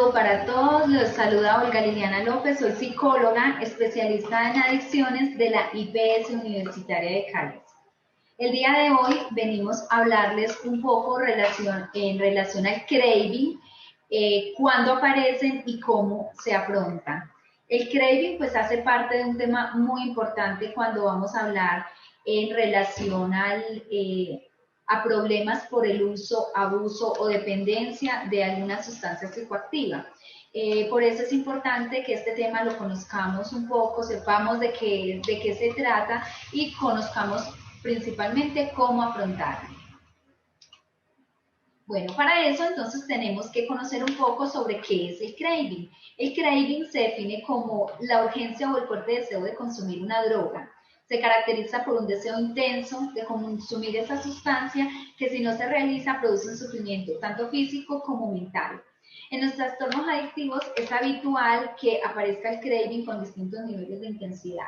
saludo para todos, los saluda Olga Liliana López, soy psicóloga especialista en adicciones de la IPS Universitaria de Cali. El día de hoy venimos a hablarles un poco en relación al craving, cuándo aparecen y cómo se afrontan. El craving pues hace parte de un tema muy importante cuando vamos a hablar en relación a problemas por el uso, abuso o dependencia de alguna sustancia psicoactiva. Por eso es importante que este tema lo conozcamos un poco, sepamos de qué se trata y conozcamos principalmente cómo afrontarlo. Bueno, para eso entonces tenemos que conocer un poco sobre qué es el craving. El craving se define como la urgencia o el fuerte deseo de consumir una droga. Se caracteriza por un deseo intenso de consumir esa sustancia que si no se realiza produce un sufrimiento tanto físico como mental. En los trastornos adictivos es habitual que aparezca el craving con distintos niveles de intensidad.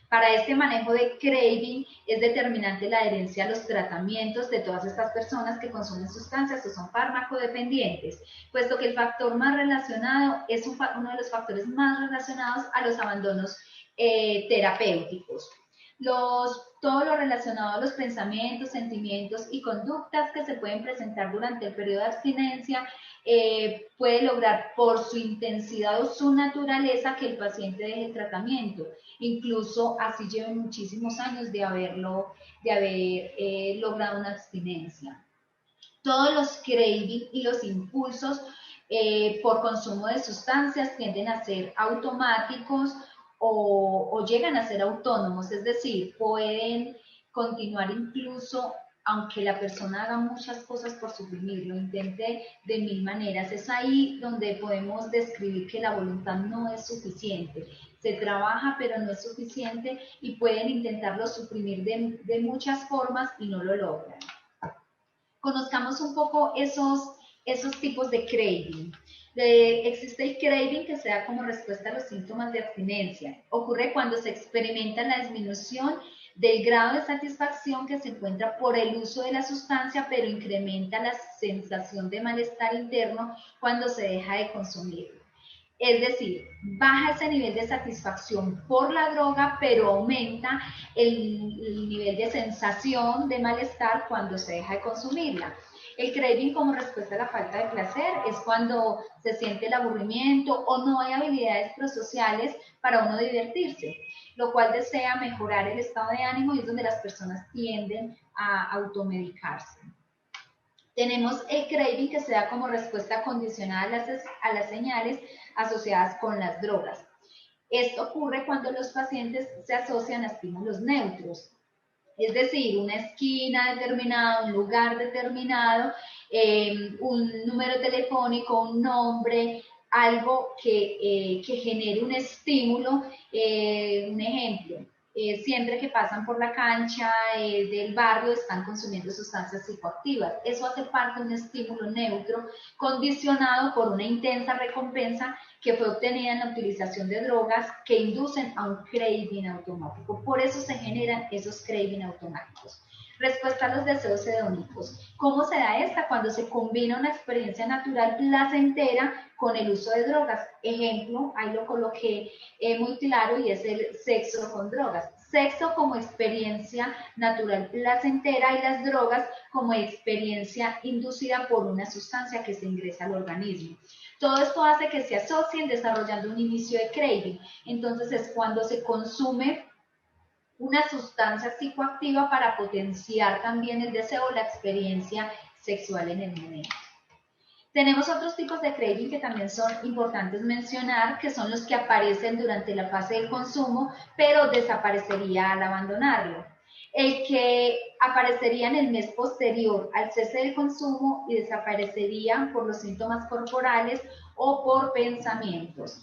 Para este manejo de craving es determinante la adherencia a los tratamientos de todas estas personas que consumen sustancias o son farmacodependientes, puesto que el factor más relacionado es uno de los factores más relacionados a los abandonos terapéuticos. Todo lo relacionado a los pensamientos, sentimientos y conductas que se pueden presentar durante el periodo de abstinencia puede lograr por su intensidad o su naturaleza que el paciente deje el tratamiento, incluso así lleve muchísimos años de haber logrado una abstinencia. Todos los cravings y los impulsos por consumo de sustancias tienden a ser automáticos o llegan a ser autónomos, es decir, pueden continuar incluso aunque la persona haga muchas cosas por suprimir, lo intente de mil maneras. Es ahí donde podemos describir que la voluntad no es suficiente. Se trabaja, pero no es suficiente y pueden intentarlo suprimir de muchas formas y no lo logran. Conozcamos un poco esos tipos de craving. Existe el craving que se da como respuesta a los síntomas de abstinencia. Ocurre cuando se experimenta la disminución del grado de satisfacción que se encuentra por el uso de la sustancia, pero incrementa la sensación de malestar interno cuando se deja de consumirlo. Es decir, baja ese nivel de satisfacción por la droga, pero aumenta el nivel de sensación de malestar cuando se deja de consumirla. El craving como respuesta a la falta de placer es cuando se siente el aburrimiento o no hay habilidades prosociales para uno divertirse, lo cual desea mejorar el estado de ánimo y es donde las personas tienden a automedicarse. Tenemos el craving que se da como respuesta condicionada a las señales asociadas con las drogas. Esto ocurre cuando los pacientes se asocian a estímulos neutros, es decir, una esquina determinada, un lugar determinado, un número telefónico, un nombre, algo que genere un estímulo, un ejemplo. Siempre que pasan por la cancha del barrio están consumiendo sustancias psicoactivas. Eso hace parte de un estímulo neutro condicionado por una intensa recompensa que fue obtenida en la utilización de drogas que inducen a un craving automático. Por eso se generan esos craving automáticos. Respuesta a los deseos hedónicos. ¿Cómo se da esta? Cuando se combina una experiencia natural placentera con el uso de drogas. Ejemplo, ahí lo coloqué muy claro y es el sexo con drogas. Sexo como experiencia natural placentera y las drogas como experiencia inducida por una sustancia que se ingresa al organismo. Todo esto hace que se asocien desarrollando un inicio de craving. Entonces es cuando se consume una sustancia psicoactiva para potenciar también el deseo o la experiencia sexual en el momento. Tenemos otros tipos de craving que también son importantes mencionar, que son los que aparecen durante la fase del consumo, pero desaparecería al abandonarlo. El que aparecería en el mes posterior al cese del consumo y desaparecería por los síntomas corporales o por pensamientos.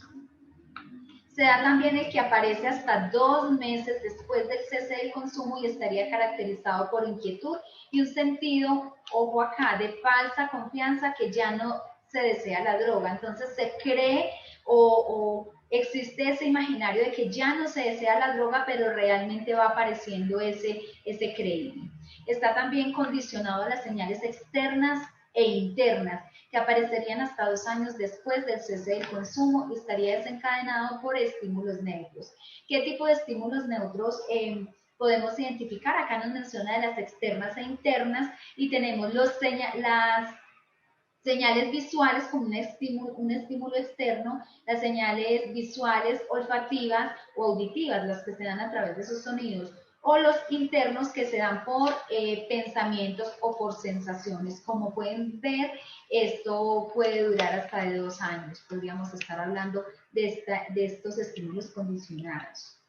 Se da también el que aparece hasta 2 meses después del cese del consumo y estaría caracterizado por inquietud y un sentido, ojo acá, de falsa confianza que ya no se desea la droga. Entonces se cree o existe ese imaginario de que ya no se desea la droga, pero realmente va apareciendo ese craving. Está también condicionado a las señales externas e internas, que aparecerían hasta 2 años después del cese del consumo y estaría desencadenado por estímulos neutros. ¿Qué tipo de estímulos neutros podemos identificar? Acá nos menciona de las externas e internas y tenemos las señales visuales como un estímulo externo, las señales visuales olfativas o auditivas, las que se dan a través de esos sonidos, o los internos que se dan por pensamientos o por sensaciones. Como pueden ver, esto puede durar hasta de 2 años. Podríamos estar hablando de estos estímulos condicionados.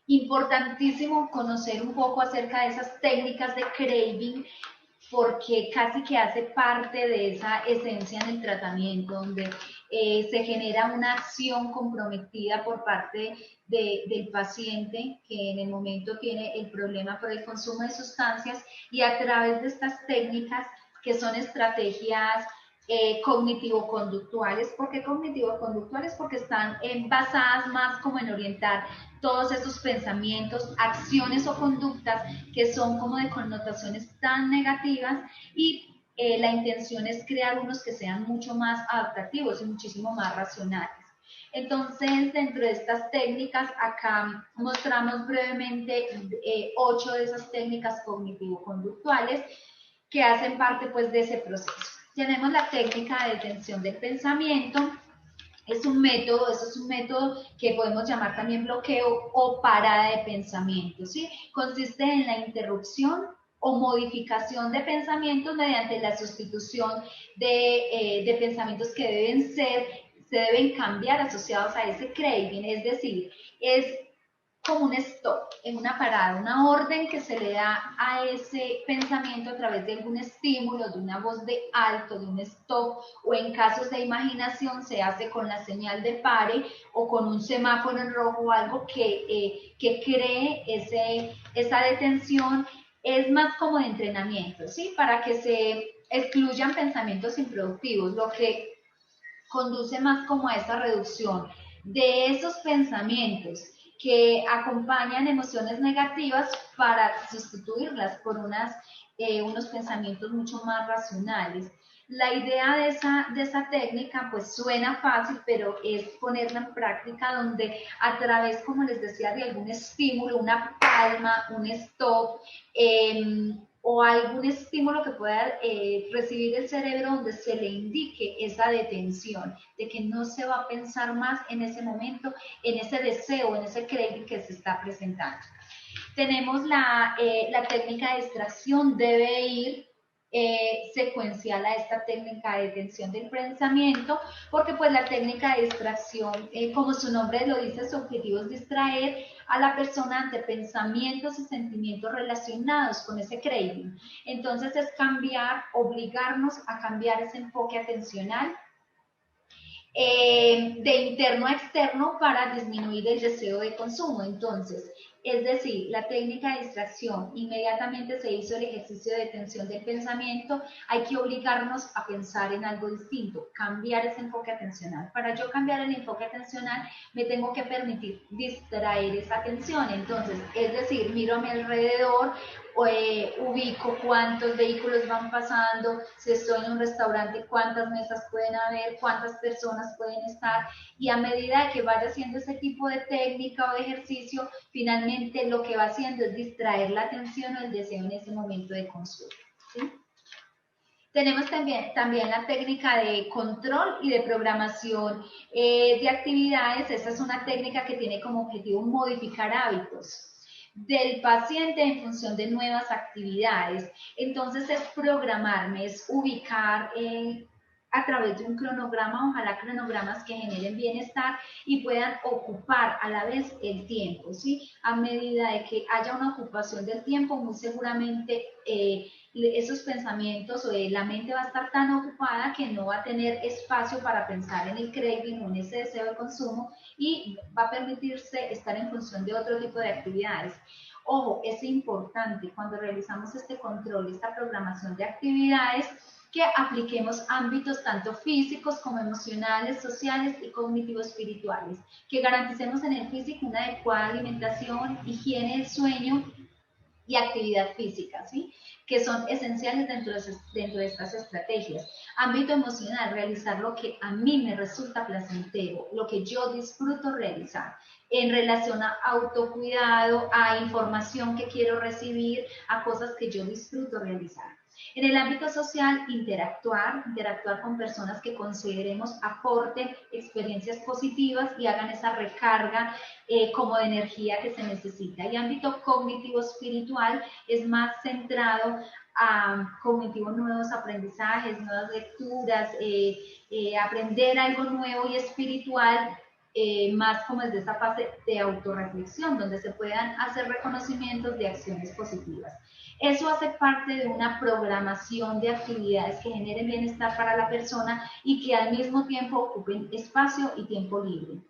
Importantísimo conocer un poco acerca de esas técnicas de craving, porque casi que hace parte de esa esencia en el tratamiento, donde se genera una acción comprometida por parte del paciente que en el momento tiene el problema por el consumo de sustancias, y a través de estas técnicas que son estrategias cognitivo-conductuales. ¿Por qué cognitivo-conductuales? Porque están basadas más como en orientar todos esos pensamientos, acciones o conductas que son como de connotaciones tan negativas, y la intención es crear unos que sean mucho más adaptativos y muchísimo más racionales. Entonces, dentro de estas técnicas, acá mostramos brevemente 8 de esas técnicas cognitivo-conductuales que hacen parte pues de ese proceso. Tenemos la técnica de detención del pensamiento. Eso es un método que podemos llamar también bloqueo o parada de pensamiento, ¿sí? Consiste en la interrupción o modificación de pensamientos mediante la sustitución de pensamientos que se deben cambiar asociados a ese craving, es decir, es como un stop, en una parada, una orden que se le da a ese pensamiento a través de algún estímulo, de una voz de alto, de un stop, o en casos de imaginación se hace con la señal de pare o con un semáforo en rojo o algo que cree esa detención. Es más como de entrenamiento, ¿sí? Para que se excluyan pensamientos improductivos, lo que conduce más como a esa reducción de esos pensamientos que acompañan emociones negativas para sustituirlas por unos pensamientos mucho más racionales. La idea de esa técnica pues suena fácil, pero es ponerla en práctica donde a través, como les decía, de algún estímulo, una palma, un stop, o algún estímulo que pueda recibir el cerebro donde se le indique esa detención, de que no se va a pensar más en ese momento, en ese deseo, en ese craving que se está presentando. Tenemos la técnica de extracción, debe ir secuencial a esta técnica de detención del pensamiento, porque pues la técnica de distracción, como su nombre lo dice, su objetivo es distraer a la persona ante pensamientos y sentimientos relacionados con ese craving. Entonces es cambiar, obligarnos a cambiar ese enfoque atencional de interno a externo para disminuir el deseo de consumo. Entonces, es decir, la técnica de distracción, inmediatamente se hizo el ejercicio de detención del pensamiento, hay que obligarnos a pensar en algo distinto, cambiar ese enfoque atencional. Para yo cambiar el enfoque atencional, me tengo que permitir distraer esa atención. Entonces, es decir, miro a mi alrededor, ubico cuántos vehículos van pasando, si estoy en un restaurante, cuántas mesas pueden haber, cuántas personas pueden estar, y a medida que vaya haciendo ese tipo de técnica o de ejercicio, finalmente lo que va haciendo es distraer la atención o el deseo en ese momento de consumo, ¿sí? Tenemos también la técnica de control y de programación de actividades. Esta es una técnica que tiene como objetivo modificar hábitos del paciente en función de nuevas actividades. Entonces es programarme, es ubicar a través de un cronograma, ojalá cronogramas que generen bienestar y puedan ocupar a la vez el tiempo, ¿sí? A medida de que haya una ocupación del tiempo, muy seguramente esos pensamientos o la mente va a estar tan ocupada que no va a tener espacio para pensar en el craving o en ese deseo de consumo, y va a permitirse estar en función de otro tipo de actividades. Ojo, es importante cuando realizamos este control, esta programación de actividades, que apliquemos ámbitos tanto físicos como emocionales, sociales y cognitivo-espirituales, que garanticemos en el físico una adecuada alimentación, higiene del sueño, y actividad física, ¿sí? Que son esenciales dentro de estas estrategias. Ámbito emocional, realizar lo que a mí me resulta placentero, lo que yo disfruto realizar, en relación a autocuidado, a información que quiero recibir, a cosas que yo disfruto realizar. En el ámbito social, interactuar con personas que consideremos aporten experiencias positivas y hagan esa recarga como de energía que se necesita. Y ámbito cognitivo espiritual es más centrado a cognitivos, nuevos aprendizajes, nuevas lecturas, aprender algo nuevo y espiritual, más como desde esa fase de autorreflexión, donde se puedan hacer reconocimientos de acciones positivas. Eso hace parte de una programación de actividades que generen bienestar para la persona y que al mismo tiempo ocupen espacio y tiempo libre.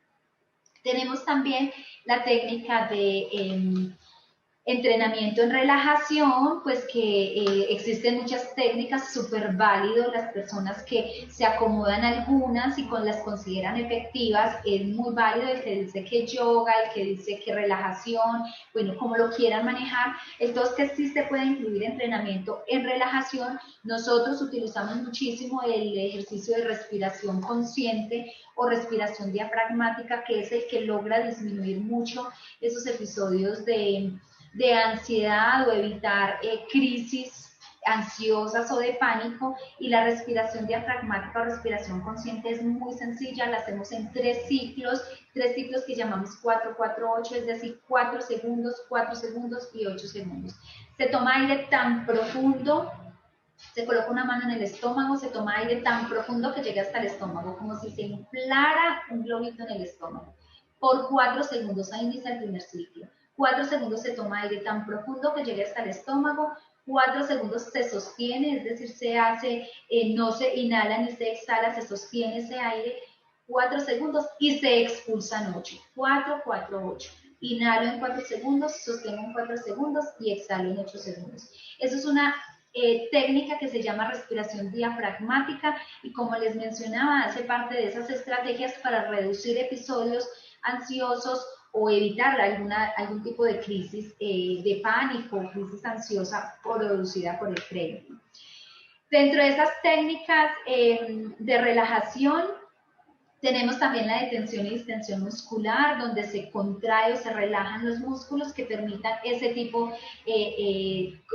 Tenemos también la técnica de entrenamiento en relajación, pues que existen muchas técnicas, súper válido, las personas que se acomodan algunas y con las consideran efectivas, es muy válido el que dice que yoga, el que dice que relajación, bueno, como lo quieran manejar, entonces que sí se puede incluir entrenamiento en relajación. Nosotros utilizamos muchísimo el ejercicio de respiración consciente o respiración diafragmática, que es el que logra disminuir mucho esos episodios de ansiedad o evitar crisis ansiosas o de pánico. Y la respiración diafragmática o respiración consciente es muy sencilla, la hacemos en 3 ciclos que llamamos 4-4-8, es decir, 4 segundos y 8 segundos. Se toma aire tan profundo, se coloca una mano en el estómago, se toma aire tan profundo que llegue hasta el estómago, como si se inflara un globito en el estómago. Por 4 segundos, ahí inicia el primer ciclo. 4 segundos se toma aire tan profundo que llegue hasta el estómago, 4 segundos se sostiene, es decir, se hace, no se inhala ni se exhala, se sostiene ese aire, 4 segundos y se expulsa en 8, 4, 4, 8. Inhalo en 4 segundos, sostengo en 4 segundos y exhalo en 8 segundos. Eso es una técnica que se llama respiración diafragmática y, como les mencionaba, hace parte de esas estrategias para reducir episodios ansiosos o evitar algún tipo de crisis de pánico, crisis ansiosa producida por el crédito. Dentro de esas técnicas de relajación, tenemos también la detención y distensión muscular, donde se contrae o se relajan los músculos que permitan ese tipo,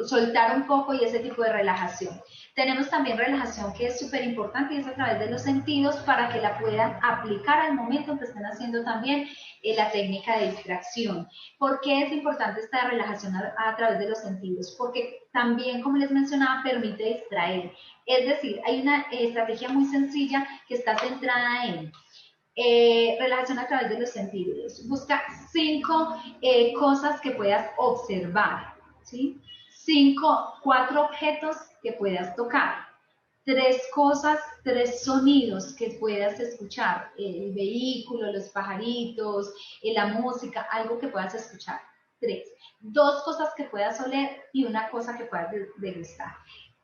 soltar un poco y ese tipo de relajación. Tenemos también relajación que es súper importante y es a través de los sentidos para que la puedan aplicar al momento en que estén haciendo también la técnica de distracción. ¿Por qué es importante esta relajación a través de los sentidos? Porque también, como les mencionaba, permite distraer. Es decir, hay una estrategia muy sencilla que está centrada en relajación a través de los sentidos. Busca 5 cosas que puedas observar, ¿sí? 4 objetos que puedas tocar. 3 cosas, 3 sonidos que puedas escuchar. El vehículo, los pajaritos, la música, algo que puedas escuchar. 3. 2 cosas que puedas oler y 1 cosa que puedas degustar.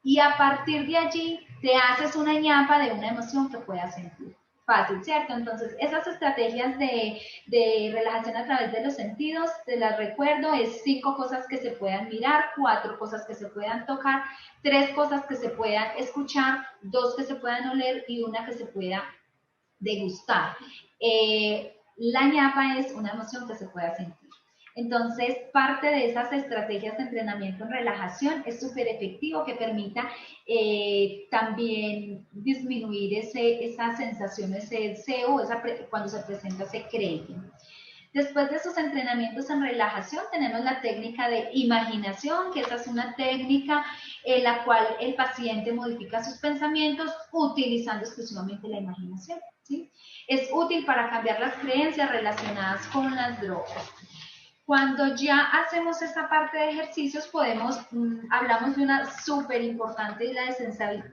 Y a partir de allí te haces una ñapa de una emoción que puedas sentir. Fácil, ¿cierto? Entonces, esas estrategias de relajación a través de los sentidos, te las recuerdo, es 5 cosas que se puedan mirar, 4 cosas que se puedan tocar, 3 cosas que se puedan escuchar, 2 que se puedan oler y 1 que se pueda degustar. La ñapa es una emoción que se pueda sentir. Entonces, parte de esas estrategias de entrenamiento en relajación es súper efectivo, que permita también disminuir esa sensación, ese deseo, cuando se presenta ese craving. Después de esos entrenamientos en relajación, tenemos la técnica de imaginación, que esa es una técnica en la cual el paciente modifica sus pensamientos utilizando exclusivamente la imaginación, ¿sí? Es útil para cambiar las creencias relacionadas con las drogas. Cuando ya hacemos esta parte de ejercicios, hablamos de una súper importante, la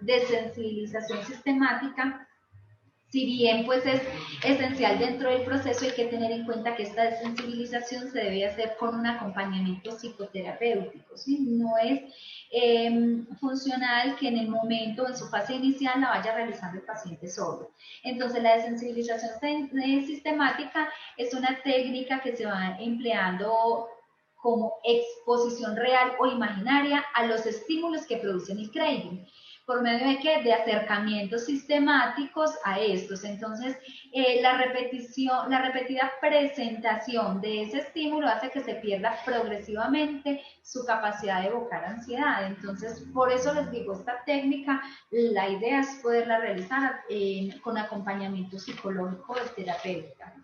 desensibilización sistemática. Si bien pues es esencial dentro del proceso, hay que tener en cuenta que esta desensibilización se debe hacer con un acompañamiento psicoterapéutico, ¿sí? No es funcional que en el momento, en su fase inicial, la vaya realizando el paciente solo. Entonces, la desensibilización sistemática es una técnica que se va empleando como exposición real o imaginaria a los estímulos que producen el craving. ¿Por medio de qué? De acercamientos sistemáticos a estos. Entonces, la repetida presentación de ese estímulo hace que se pierda progresivamente su capacidad de evocar ansiedad. Entonces, por eso les digo, esta técnica, la idea es poderla realizar con acompañamiento psicológico o terapéutica.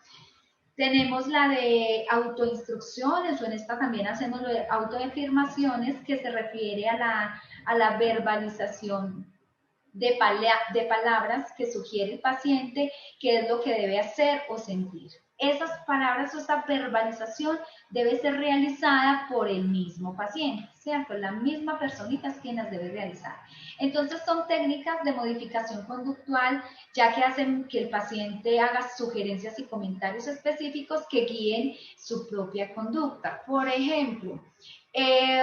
Tenemos la de autoinstrucciones, o en esta también hacemos lo de autoafirmaciones, que se refiere a la verbalización de palabras que sugiere el paciente qué es lo que debe hacer o sentir. Esas palabras o esa verbalización debe ser realizada por el mismo paciente, ¿cierto? La misma personita es quien las debe realizar. Entonces son técnicas de modificación conductual, ya que hacen que el paciente haga sugerencias y comentarios específicos que guíen su propia conducta. Por ejemplo,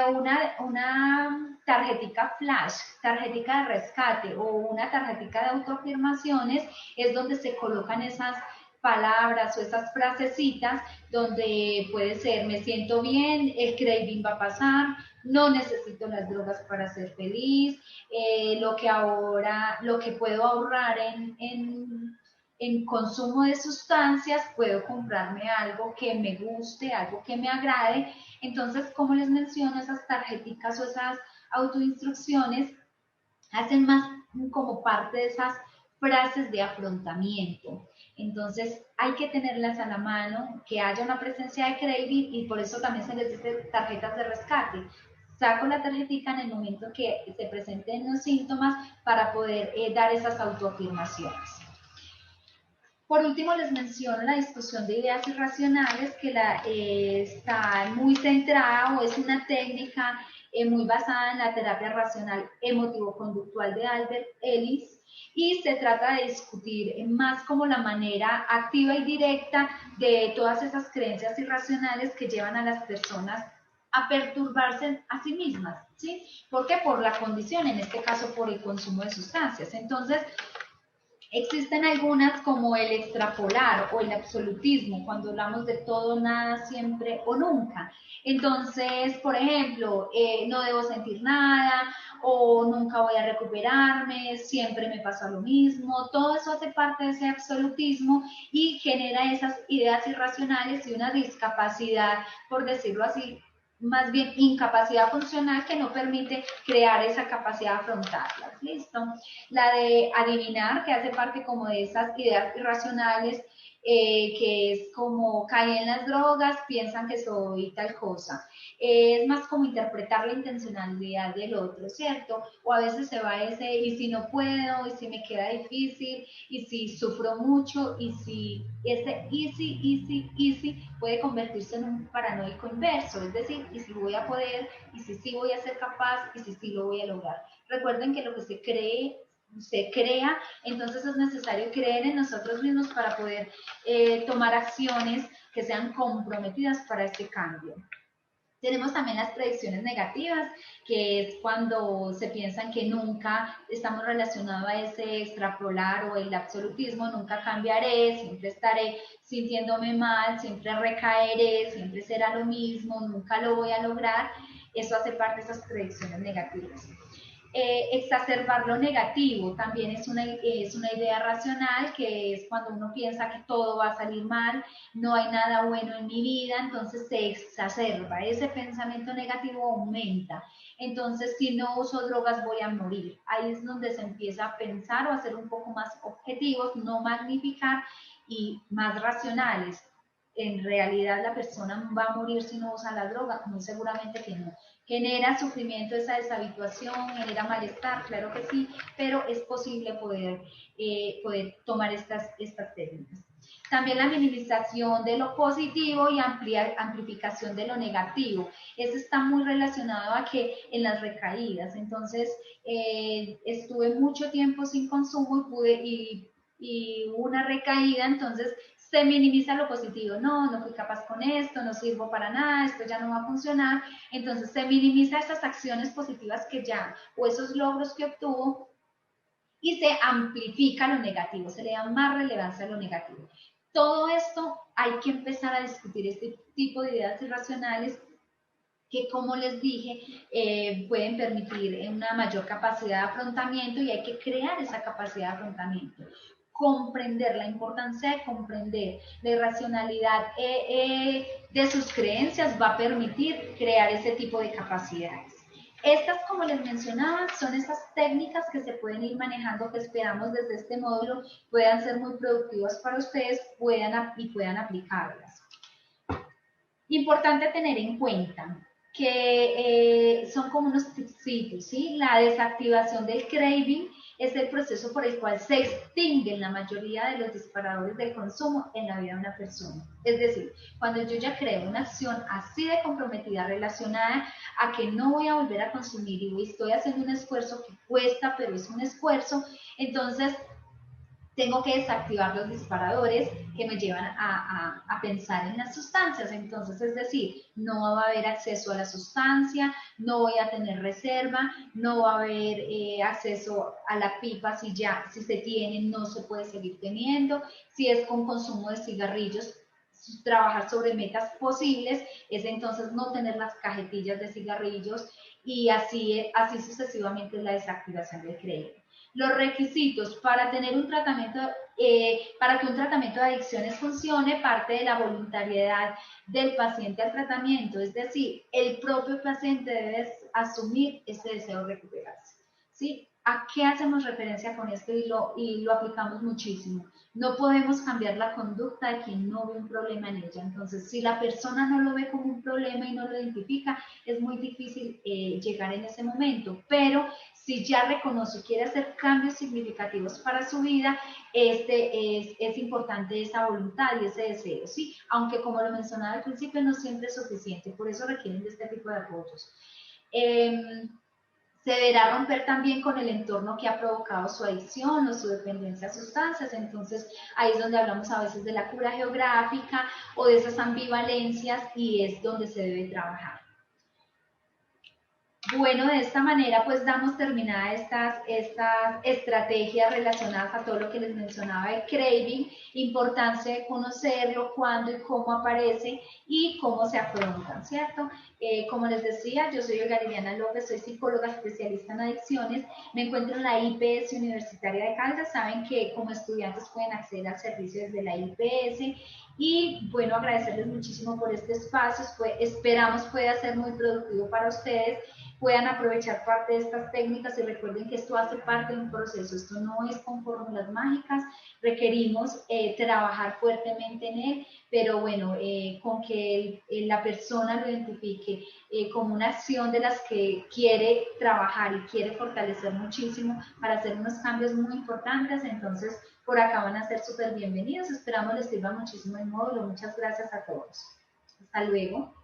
una tarjetica flash, tarjetica de rescate o una tarjetica de autoafirmaciones es donde se colocan esas palabras o esas frasecitas donde puede ser me siento bien, el craving va a pasar, no necesito las drogas para ser feliz, lo que puedo ahorrar en consumo de sustancias, puedo comprarme algo que me guste, algo que me agrade. Entonces, como les menciono, esas tarjeticas o esas autoinstrucciones hacen más como parte de esas frases de afrontamiento. Entonces, hay que tenerlas a la mano, que haya una presencia de craving, y por eso también se les dice tarjetas de rescate. Saco la tarjetita en el momento que se presenten los síntomas para poder dar esas autoafirmaciones. Por último, les menciono la discusión de ideas irracionales, que está muy centrada o es una técnica muy basada en la terapia racional emotivo-conductual de Albert Ellis, y se trata de discutir más como la manera activa y directa de todas esas creencias irracionales que llevan a las personas a perturbarse a sí mismas, ¿sí? ¿Por qué? Por la condición, en este caso por el consumo de sustancias. Entonces, existen algunas como el extrapolar o el absolutismo, cuando hablamos de todo, nada, siempre o nunca. Entonces, por ejemplo, no debo sentir nada o nunca voy a recuperarme, siempre me pasa lo mismo. Todo eso hace parte de ese absolutismo y genera esas ideas irracionales y una discapacidad, por decirlo así, más bien incapacidad funcional, que no permite crear esa capacidad de afrontarlas. ¿Listo? La de adivinar, que hace parte como de esas ideas irracionales, que es como caí en las drogas, piensan que soy tal cosa. Es más como interpretar la intencionalidad del otro, ¿cierto? O a veces se va ese, y si no puedo, y si me queda difícil, y si sufro mucho, y si ese easy puede convertirse en un paranoico inverso, es decir, y si voy a poder, y si sí voy a ser capaz, y si sí lo voy a lograr. Recuerden que lo que se crea, entonces es necesario creer en nosotros mismos para poder tomar acciones que sean comprometidas para este cambio. Tenemos también las predicciones negativas, que es cuando se piensan que nunca estamos relacionados a ese extrapolar o el absolutismo, nunca cambiaré, siempre estaré sintiéndome mal, siempre recaeré, siempre será lo mismo, nunca lo voy a lograr. Eso hace parte de esas predicciones negativas. Exacerbar lo negativo también es una idea racional, que es cuando uno piensa que todo va a salir mal, no hay nada bueno en mi vida, entonces se exacerba, ese pensamiento negativo aumenta. Entonces, si no uso drogas voy a morir. Ahí es donde se empieza a pensar o a ser un poco más objetivos, no magnificar, y más racionales. En realidad la persona va a morir si no usa la droga, muy seguramente que no. Genera sufrimiento esa deshabituación, genera malestar, claro que sí, pero es posible poder tomar estas técnicas. También la minimización de lo positivo y amplificación de lo negativo. Eso está muy relacionado a que en las recaídas, entonces estuve mucho tiempo sin consumo y una recaída, entonces se minimiza lo positivo, no fui capaz con esto, no sirvo para nada, esto ya no va a funcionar, entonces se minimiza esas acciones positivas que ya, o esos logros que obtuvo, y se amplifica lo negativo, se le da más relevancia a lo negativo. Todo esto hay que empezar a discutir, este tipo de ideas irracionales, que, como les dije, pueden permitir una mayor capacidad de afrontamiento, y hay que crear esa capacidad de afrontamiento. Comprender la importancia de comprender la irracionalidad de sus creencias va a permitir crear ese tipo de capacidades. Estas, como les mencionaba, son esas técnicas que se pueden ir manejando, que esperamos desde este módulo puedan ser muy productivas para ustedes, puedan aplicarlas. Importante tener en cuenta que son como unos tipsitos, ¿sí? La desactivación del craving es el proceso por el cual se extinguen la mayoría de los disparadores del consumo en la vida de una persona. Es decir, cuando yo ya creo una acción así de comprometida relacionada a que no voy a volver a consumir y estoy haciendo un esfuerzo que cuesta, pero es un esfuerzo, entonces tengo que desactivar los disparadores que me llevan a pensar en las sustancias. Entonces, es decir, no va a haber acceso a la sustancia, no voy a tener reserva, no va a haber acceso a la pipa si se tiene, no se puede seguir teniendo. Si es con consumo de cigarrillos, trabajar sobre metas posibles, es entonces no tener las cajetillas de cigarrillos, y así sucesivamente la desactivación del crédito. Los requisitos para tener un tratamiento, para que un tratamiento de adicciones funcione, parte de la voluntariedad del paciente al tratamiento, es decir, el propio paciente debe asumir ese deseo de recuperarse, ¿sí? ¿A qué hacemos referencia con esto y lo aplicamos muchísimo? No podemos cambiar la conducta de quien no ve un problema en ella. Entonces, si la persona no lo ve como un problema y no lo identifica, es muy difícil llegar en ese momento. Pero si ya reconoce y quiere hacer cambios significativos para su vida, es importante esa voluntad y ese deseo, ¿sí? Aunque, como lo mencionaba al principio, no siempre es suficiente, por eso requieren de este tipo de apoyos. Se deberá romper también con el entorno que ha provocado su adicción o su dependencia a sustancias. Entonces, ahí es donde hablamos a veces de la cura geográfica o de esas ambivalencias, y es donde se debe trabajar. Bueno, de esta manera pues damos terminadas estas estrategias relacionadas a todo lo que les mencionaba de craving, importancia de conocerlo, cuándo y cómo aparece y cómo se afrontan, ¿cierto? Como les decía, yo soy Olga Liliana López, soy psicóloga especialista en adicciones, me encuentro en la IPS Universitaria de Caldas. Saben que como estudiantes pueden acceder al servicio desde la IPS, y bueno, agradecerles muchísimo por este espacio, esperamos pueda ser muy productivo para ustedes, puedan aprovechar parte de estas técnicas, y recuerden que esto hace parte de un proceso, esto no es con fórmulas mágicas, requerimos trabajar fuertemente en él, pero bueno, con que la persona lo identifique como una acción de las que quiere trabajar y quiere fortalecer muchísimo para hacer unos cambios muy importantes, entonces por acá van a ser súper bienvenidos, esperamos les sirva muchísimo el módulo, muchas gracias a todos, hasta luego.